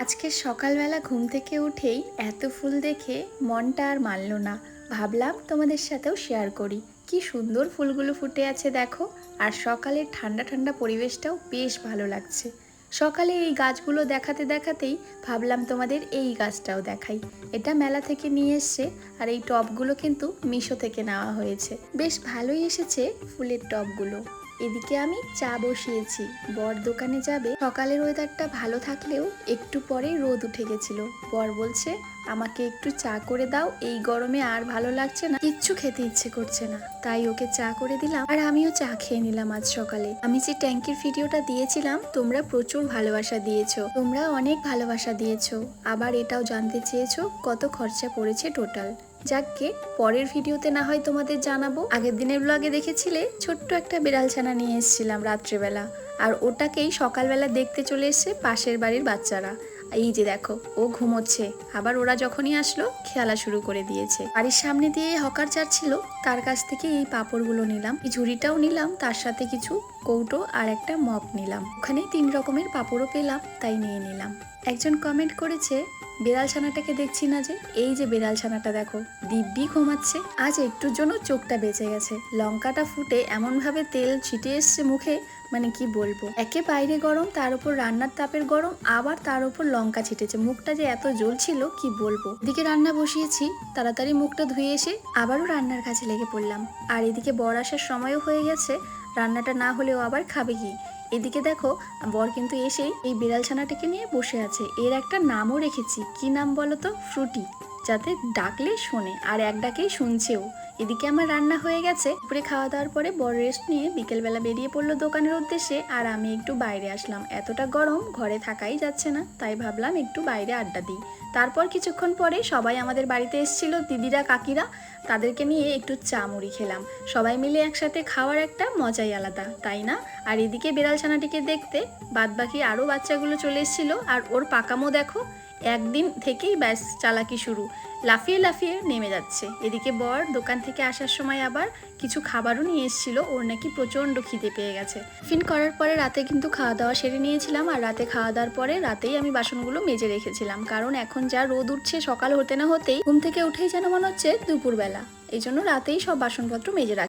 আজকে সকালবেলা ঘুম থেকে উঠেই এত ফুল দেখে মনটা আর মানল না। ভাবলাম তোমাদের সাথেও শেয়ার করি। কি সুন্দর ফুলগুলো ফুটে আছে দেখো। আর সকালের ঠান্ডা ঠান্ডা পরিবেশটাও বেশ ভালো লাগছে। সকালে এই গাছগুলো দেখাতে দেখাতেই ভাবলাম তোমাদের এই গাছটাও দেখাই। এটা মেলা থেকে নিয়ে এসছে। আর এই টবগুলো কিন্তু মিশো থেকে নেওয়া হয়েছে। বেশ ভালোই এসেছে ফুলের টবগুলো। এদিকে আমি চা বসিয়েছি, বর দোকানে যাবে। সকালের ওয়েদারটা ভালো থাকলেও একটু পরেই রোদ উঠে গেছিল। বর বলছে আমাকে একটু চা করে দাও, এই গরমে আর ভালো লাগছে না, কিচ্ছু খেতে ইচ্ছে করছে না। তাই ওকে চা করে দিলাম আর আমিও চা খেয়ে নিলাম। আজ সকালে আমি যে ট্যাঙ্কির ভিডিওটা দিয়েছিলাম তোমরা প্রচুর ভালোবাসা দিয়েছো, তোমরা অনেক ভালোবাসা দিয়েছো। আবার এটাও জানতে চেয়েছো কত খরচা পড়েছে টোটাল। যাকগে, পরের ভিডিওতে না হয় তোমাদের জানাবো। আগের দিনের ব্লগে দেখেছিলে ছোট্ট একটা বিড়াল ছানা নিয়ে এসেছিলাম রাত্রেবেলা, আর ওটাকেই সকালবেলা দেখতে চলে এসছে পাশের বাড়ির বাচ্চারা। এই যে দেখো, ও ঘুমোচ্ছে। আবার ওরা যখনই আসলো খেলা শুরু করে দিয়েছে। বাড়ির সামনে দিয়ে হকার যাচ্ছিল, তার কাছ থেকে এই পাঁপড়গুলো নিলাম, এই ঝুড়িটাও নিলাম, তার সাথে কিছু কৌটো আর একটা মগ নিলাম। ওখানে 3 রকমের পাঁপড়ও পেলাম, তাই নিয়ে নিলাম। একজন কমেন্ট করেছে বিড়াল ছানাটাকে দেখছি না যে। এই যে বিড়াল ছানাটা দেখো, দিব্যি ঘুমাচ্ছে। আজ একটুর জন্য চোখটা বেঁচে গেছে। লঙ্কাটা ফুটে এমন ভাবে তেল ছিটে এসছে মুখে, মানে কি বলবো। একে বাইরে গরম, তার উপর রান্নার তাপের গরম, আবার তার উপর লঙ্কা ছিটেছে। মুখটা যে এত জ্বলছিল কি বলবো। এদিকে রান্না বসিয়েছি, তাড়াতাড়ি মুখটা ধুয়ে এসে আবারও রান্নার কাছে লেগে পড়লাম। আর এদিকে বর আসার সময়ও হয়ে গেছে। রান্নাটা না হলেও আবার খাবে কি। এদিকে দেখো, বর কিন্তু এসেই এই বিড়াল ছানাটাকে নিয়ে বসে আছে। এর একটা নামও রেখেছি। কি নাম বলো তো? ফ্রুটি, যাতে ডাকলে শোনে, আর এক ডাকেই শুনছেও। এদিকে আমার রান্না হয়ে গেছে। দুপুরে খাওয়া দাওয়ার পরে বর রেস্ট নিয়ে বিকেলবেলা বেরিয়ে পড়লো দোকানের উদ্দেশ্যে, আর আমি একটু বাইরে আসলাম। এতটা গরম ঘরে থাকাই যাচ্ছে না, তাই ভাবলাম একটু বাইরে আড্ডা দিই। তারপর কিছুক্ষণ পরে সবাই আমাদের বাড়িতে এসেছিল, দিদিরা কাকিরা, তাদেরকে নিয়ে একটু চা মুড়ি খেলাম। সবাই মিলে একসাথে খাওয়ার একটা মজাই আলাদা, তাই না? আর এদিকে বিড়াল ছানাটিকে দেখতে বাদবাকি আরও বাচ্চাগুলো চলে এসেছিল। আর ওর পাকামো দেখো, একদিন থেকেই ব্যাস চালাকি শুরু, লাফিয়ে লাফিয়ে নেমে যাচ্ছে। এদিকে বর দোকান থেকে আসার সময় আবার কিছু খাবারও নিয়ে এসেছিল। ওর নাকি প্রচণ্ড খিদে পেয়ে গেছে। টিফিন করার পরে রাতে কিন্তু খাওয়া দাওয়া সেরে নিয়েছিলাম। আর রাতে খাওয়া দাওয়ার পরে রাতেই আমি বাসনগুলো মেজে রেখেছিলাম, কারণ এখন যা রোদ উঠছে, সকাল হতে না হতেই ঘুম থেকে উঠেই যেন মনে হচ্ছে দুপুরবেলা। এই জন্য রাতেই সব বাসনপত্র মেজে রাখি।